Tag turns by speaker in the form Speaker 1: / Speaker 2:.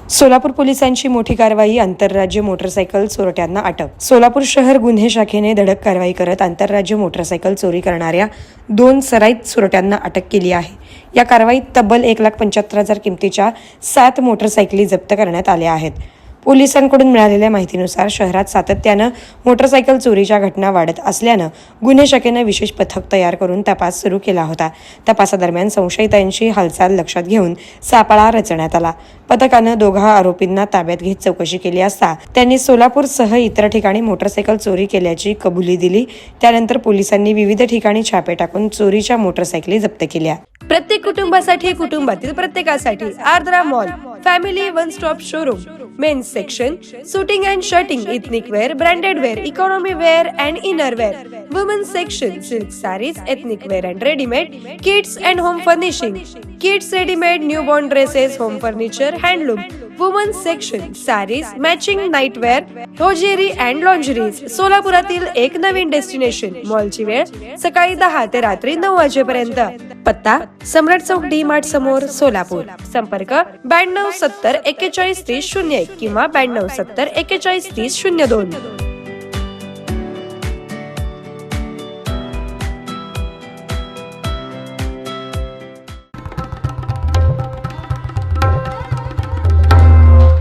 Speaker 1: सोलापूर पोलिसांची मोठी कारवाई, आंतरराज्य मोटरसायकल चोरट्यांना अटक। सोलापूर शहर गुन्हे शाखेने धडक कारवाई करत आंतरराज्य मोटरसायकल चोरी करणाऱ्या 2 सराईत चोरट्यांना अटक केली आहे। या कारवाईत तब्बल 1,75,000 किमतीच्या 7 मोटरसायकली जप्त करण्यात आल्या आहेत। पोलिसांकडून मिळालेल्या माहितीनुसार शहरात सातत्यानं मोटरसायकल चोरीच्या घटना वाढत असल्यानं गुन्हे शाखेने विशेष पथक तयार करून तपास सुरू केला होता। तपासादरम्यान संशयितांची हालचाल लक्षात घेऊन सापळा रचण्यात आला। पथकानं दोघा आरोपींना ताब्यात घेत चौकशी केली असता त्यांनी सोलापूरसह इतर ठिकाणी मोटरसायकल चोरी केल्याची कबुली दिली। त्यानंतर पोलिसांनी विविध ठिकाणी छापे टाकून चोरीच्या मोटरसायकली जप्त केल्या।
Speaker 2: प्रत्येक कुटुंबासाठी, कुटुंबातील प्रत्येकासाठी Ardra mall family one stop showroom, men's section, shooting and shirting, ethnic wear, branded wear, economy wear and inner wear, women's section, silk saris, ethnic wear and readymade, kids and home furnishing, kids readymade, newborn dresses, home furniture, handloom, women's section, saris, matching nightwear, hosiery and lingeries. सोलापुरातील एक नवीन destination. मॉलची वेळ सकाळी 10 ते रात्री 9 वाजेपर्यंत। पत्ता सम्राट चौक डी मार्ट समोर, सोलापूर। संपर्क 92 70 41 30 01 किंवा 92 70 41 30 02।